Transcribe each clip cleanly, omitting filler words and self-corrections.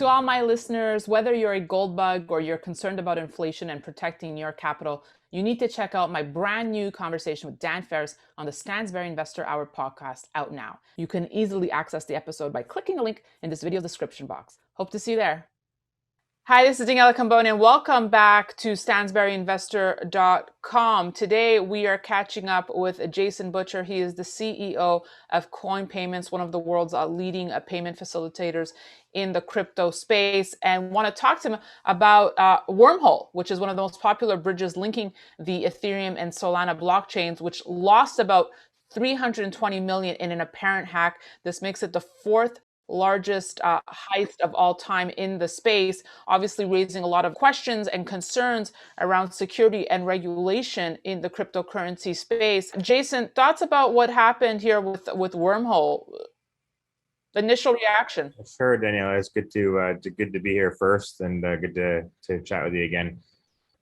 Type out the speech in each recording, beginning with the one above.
To all my listeners, whether you're a gold bug or you're concerned about inflation and protecting your capital, you need to check out my brand new conversation with Dan Ferris on the Stansberry Investor Hour podcast out now. You can easily access the episode by clicking the link in this video description box. Hope to see you there. Hi, this is Daniela Cambone, and welcome back to StansberryInvestor.com. Today, we are catching up with Jason Butcher. He is the CEO of CoinPayments, one of the world's leading payment facilitators in the crypto space, and want to talk to him about Wormhole, which is one of the most popular bridges linking the Ethereum and Solana blockchains, which lost about 320 million in an apparent hack. This makes it the fourth largest heist of all time in the space, obviously raising a lot of questions and concerns around security and regulation in the cryptocurrency space. Jason, thoughts about what happened here with Wormhole? Initial reaction. Sure, Danielle. It's good to be here first, and good to chat with you again.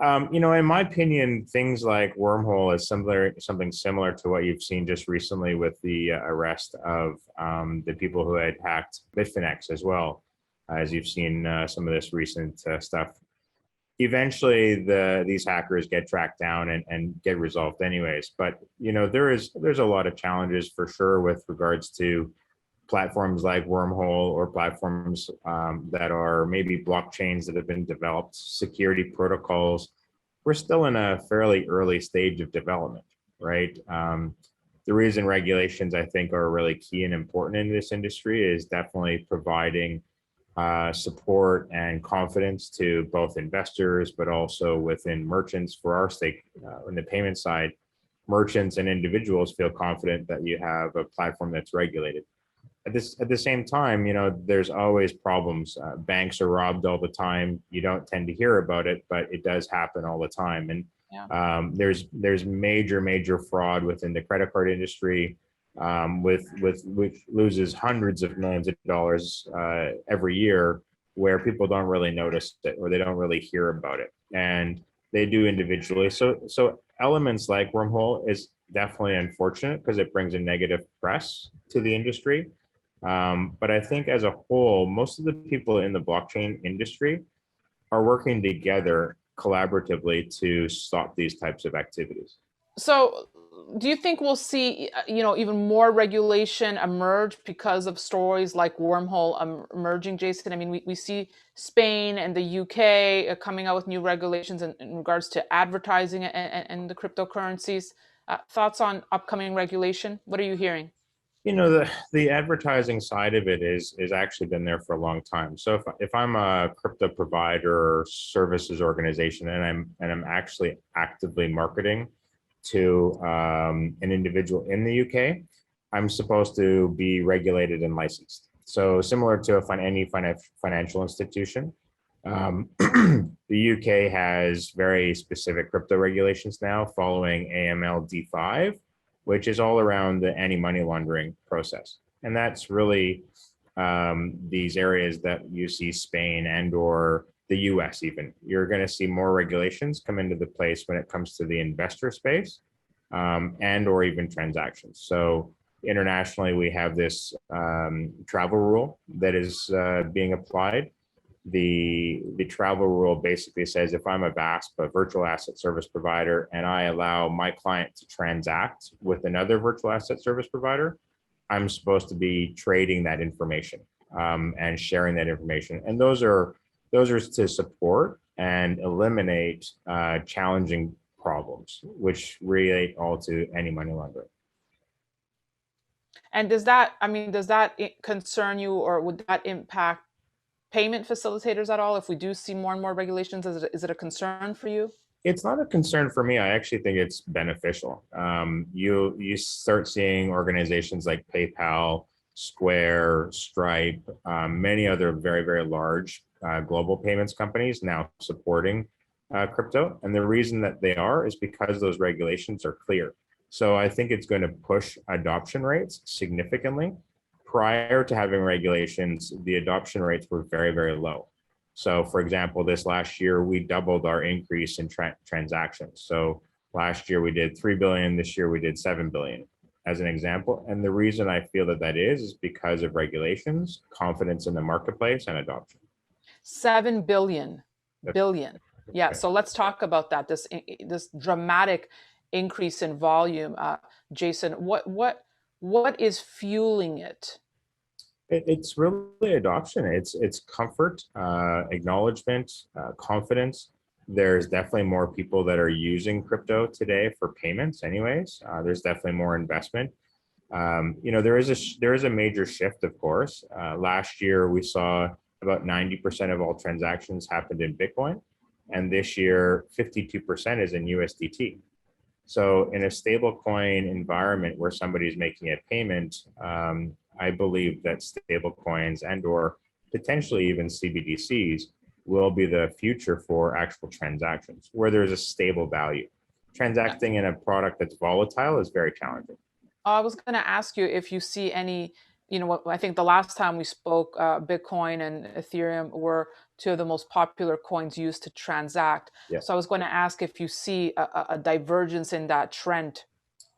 In my opinion, things like Wormhole is something similar to what you've seen just recently with the arrest of the people who had hacked Bitfinex as well, as you've seen some of this recent stuff. Eventually, these hackers get tracked down and get resolved anyways. But there's a lot of challenges for sure with regards to platforms like Wormhole or platforms that are maybe blockchains that have been developed, security protocols. We're still in a fairly early stage of development, right? The reason regulations, I think, are really key and important in this industry is definitely providing support and confidence to both investors, but also within merchants. For our sake, on the payment side, merchants and individuals feel confident that you have a platform that's regulated. At the same time, there's always problems. Banks are robbed all the time. You don't tend to hear about it, but it does happen all the time. And there's major fraud within the credit card industry, which loses hundreds of millions of dollars every year, where people don't really notice it or they don't really hear about it, and they do individually. So elements like Wormhole is definitely unfortunate because it brings a negative press to the industry. But I think as a whole, most of the people in the blockchain industry are working together collaboratively to stop these types of activities. So do you think we'll see, even more regulation emerge because of stories like Wormhole emerging, Jason? I mean, we see Spain and the UK coming out with new regulations in regards to advertising and the cryptocurrencies. Thoughts on upcoming regulation? What are you hearing? The advertising side of it is actually been there for a long time. So if I'm a crypto provider or services organization and I'm actually actively marketing to an individual in the UK, I'm supposed to be regulated and licensed. So similar to any financial institution, the UK has very specific crypto regulations now following AML D5, which is all around the anti-money laundering process. And that's really these areas that you see Spain and or the US even. You're gonna see more regulations come into the place when it comes to the investor space and or even transactions. So internationally, we have this travel rule that is being applied. The travel rule basically says if I'm a VASP, a virtual asset service provider, and I allow my client to transact with another virtual asset service provider, I'm supposed to be trading that information and sharing that information. And those are to support and eliminate challenging problems, which relate all to any money laundering. And does that concern you, or would that impact payment facilitators at all? If we do see more and more regulations, is it a concern for you? It's not a concern for me. I actually think it's beneficial. You start seeing organizations like PayPal, Square, Stripe, many other very large global payments companies now supporting crypto. And the reason that they are is because those regulations are clear. So I think it's going to push adoption rates significantly. Prior to having regulations, the adoption rates were very low. So for example, this last year, we doubled our increase in transactions. So last year we did 3 billion, this year we did 7 billion as an example. And the reason I feel that is because of regulations, confidence in the marketplace, and adoption. 7 billion. Yeah. Okay. So let's talk about that. This dramatic increase in volume, Jason. What is fueling it? It's really adoption. It's comfort, acknowledgement, confidence. There's definitely more people that are using crypto today for payments. Anyways, there's definitely more investment. There is a major shift, of course. Last year we saw about 90% of all transactions happened in Bitcoin, and this year 52% is in USDT. So in a stablecoin environment where somebody's making a payment, I believe that stablecoins and/or potentially even CBDCs will be the future for actual transactions where there's a stable value. Transacting in a product that's volatile is very challenging. I was going to ask you if you see any, I think the last time we spoke, Bitcoin and Ethereum were two of the most popular coins used to transact. Yeah. So I was going to ask if you see a divergence in that trend.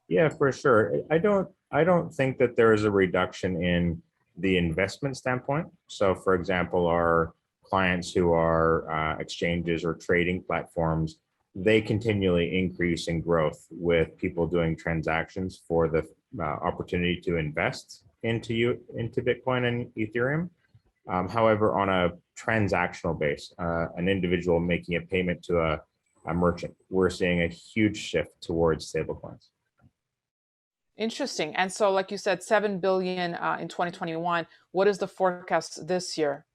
Yeah, for sure. I don't think that there is a reduction in the investment standpoint. So for example, our clients who are exchanges or trading platforms, they continually increase in growth with people doing transactions for the opportunity to invest into Bitcoin and Ethereum. However, on a transactional base, an individual making a payment to a merchant, we're seeing a huge shift towards stablecoins. Interesting. And so, like you said, 7 billion in 2021. What is the forecast this year?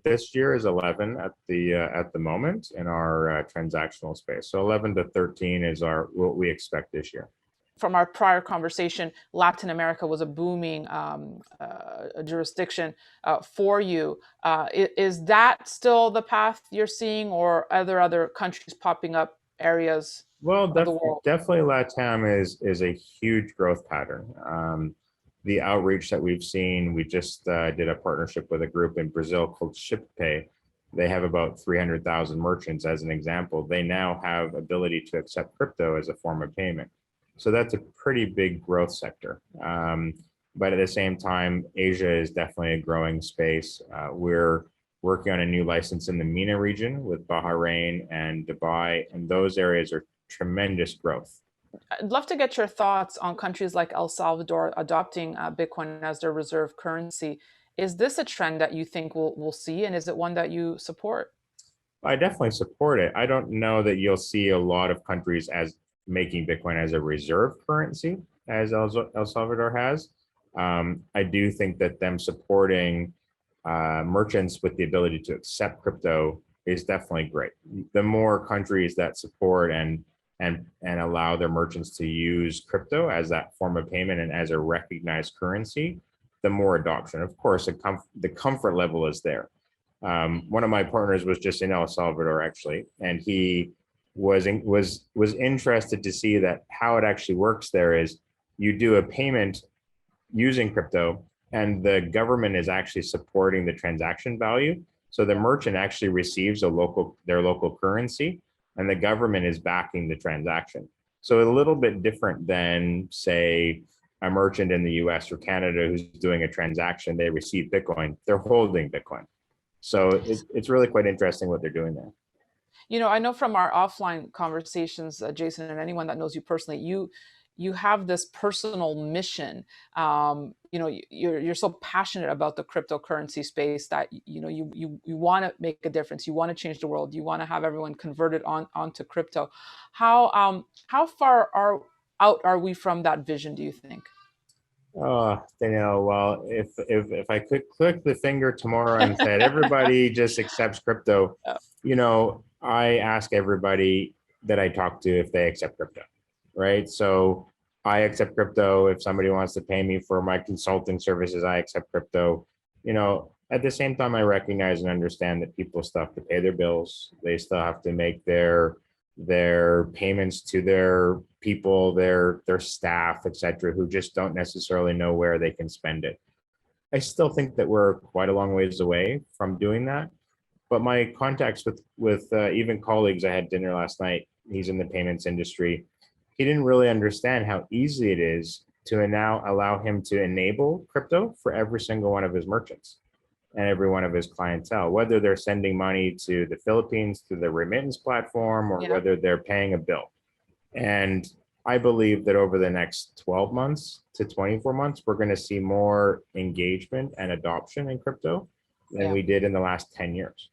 This year is 11 at the moment in our transactional space. So 11 to 13 is what we expect this year. From our prior conversation, Latin America was a booming jurisdiction for you. Is that still the path you're seeing, or are there other countries popping up, areas Well, of the world? definitely LATAM is a huge growth pattern. The outreach that we've seen, we just did a partnership with a group in Brazil called ShipPay. They have about 300,000 merchants as an example. They now have ability to accept crypto as a form of payment. So that's a pretty big growth sector. But at the same time, Asia is definitely a growing space. We're working on a new license in the MENA region with Bahrain and Dubai, and those areas are tremendous growth. I'd love to get your thoughts on countries like El Salvador adopting Bitcoin as their reserve currency. Is this a trend that you think we'll see, and is it one that you support? I definitely support it. I don't know that you'll see a lot of countries as making Bitcoin as a reserve currency as El Salvador has. I do think that them supporting merchants with the ability to accept crypto is definitely great. The more countries that support and allow their merchants to use crypto as that form of payment and as a recognized currency, the more adoption. Of course, the comfort level is there. One of my partners was just in El Salvador actually, and he was interested to see that how it actually works there is you do a payment using crypto and the government is actually supporting the transaction value. So the merchant actually receives their local currency and the government is backing the transaction. So a little bit different than say a merchant in the US or Canada who's doing a transaction, they receive Bitcoin, they're holding Bitcoin. So it's really quite interesting what they're doing there. I know from our offline conversations, Jason, and anyone that knows you personally, you have this personal mission. You're so passionate about the cryptocurrency space that you want to make a difference. You want to change the world. You want to have everyone converted onto crypto. How far out are we from that vision, do you think? Oh, Danielle, well, if I could click the finger tomorrow and said everybody just accepts crypto, I ask everybody that I talk to if they accept crypto, right? So I accept crypto. If somebody wants to pay me for my consulting services, I accept crypto. At the same time, I recognize and understand that people still have to pay their bills. They still have to make their payments to their people, their staff, etc., who just don't necessarily know where they can spend it. I still think that we're quite a long ways away from doing that. But my contacts with even colleagues, I had dinner last night. He's in the payments industry. He didn't really understand how easy it is to now allow him to enable crypto for every single one of his merchants. and every one of his clientele, whether they're sending money to the Philippines through the remittance platform or Yeah. whether they're paying a bill. And I believe that over the next 12 months to 24 months, we're going to see more engagement and adoption in crypto than Yeah. we did in the last 10 years.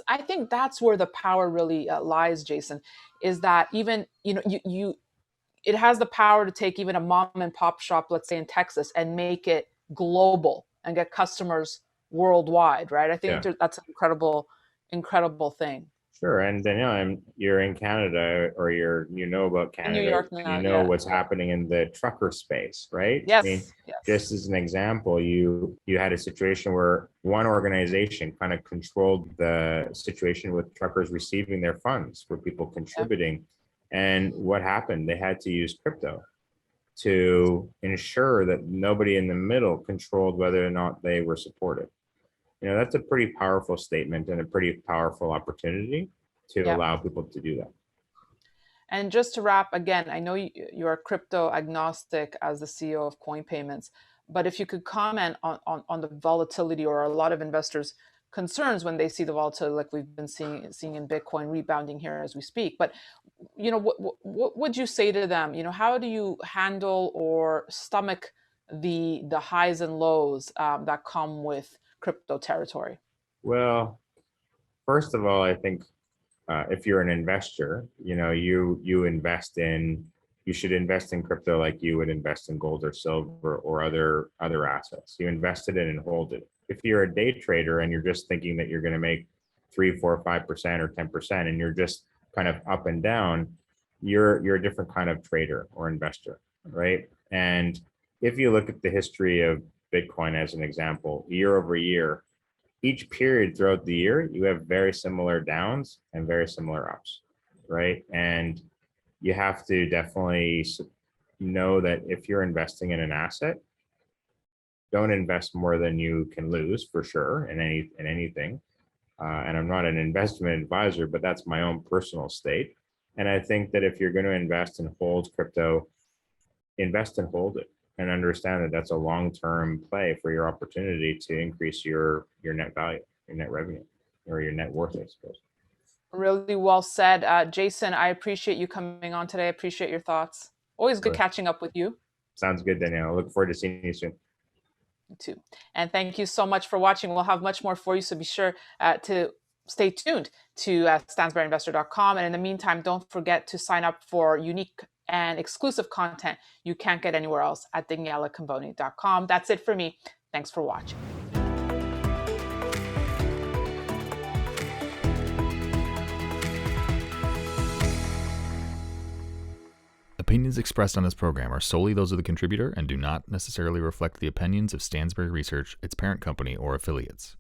I think that's where the power really lies, Jason, is that even, it has the power to take even a mom and pop shop, let's say in Texas, and make it global and get customers worldwide, right? I think Yeah. that's an incredible thing. Sure. And Danielle, you're in Canada, or you know about In New Canada, York you now, know yeah. what's happening in the trucker space, right? I mean, Yes, yes. just as an example, you had a situation where one organization kind of controlled the situation with truckers receiving their funds for people Yeah, contributing. And what happened? They had to use crypto to ensure that nobody in the middle controlled whether or not they were supported. That's a pretty powerful statement and a pretty powerful opportunity to yeah. allow people to do that. And just to wrap, again, I know you're crypto agnostic as the CEO of CoinPayments, but if you could comment on the volatility, or a lot of investors' concerns when they see the volatility, like we've been seeing in Bitcoin rebounding here as we speak. But what would you say to them? How do you handle or stomach the highs and lows that come with crypto territory? Well, first of all, I think if you're an investor, you should invest in crypto like you would invest in gold or silver or other assets. You invest it in and hold it. If you're a day trader and you're just thinking that you're going to make 3, 4, 5% or 10%, and you're just kind of up and down, you're a different kind of trader or investor, right? And if you look at the history of Bitcoin as an example, year over year, each period throughout the year, you have very similar downs and very similar ups, right? And you have to definitely know that if you're investing in an asset, don't invest more than you can lose, for sure, in anything. And I'm not an investment advisor, but that's my own personal state. And I think that if you're going to invest and hold crypto, invest and hold it, and understand that that's a long-term play for your opportunity to increase your net value, your net revenue, or your net worth, I suppose. Really well said. Jason, I appreciate you coming on today. I appreciate your thoughts. Always good Sure. catching up with you. Sounds good, Danielle. Look forward to seeing you soon. You too. And thank you so much for watching. We'll have much more for you, so be sure to stay tuned to stansberryinvestor.com. And in the meantime, don't forget to sign up for unique and exclusive content you can't get anywhere else at danielacambone.com. That's it for me. Thanks for watching. Opinions expressed on this program are solely those of the contributor and do not necessarily reflect the opinions of Stansberry Research, its parent company, or affiliates.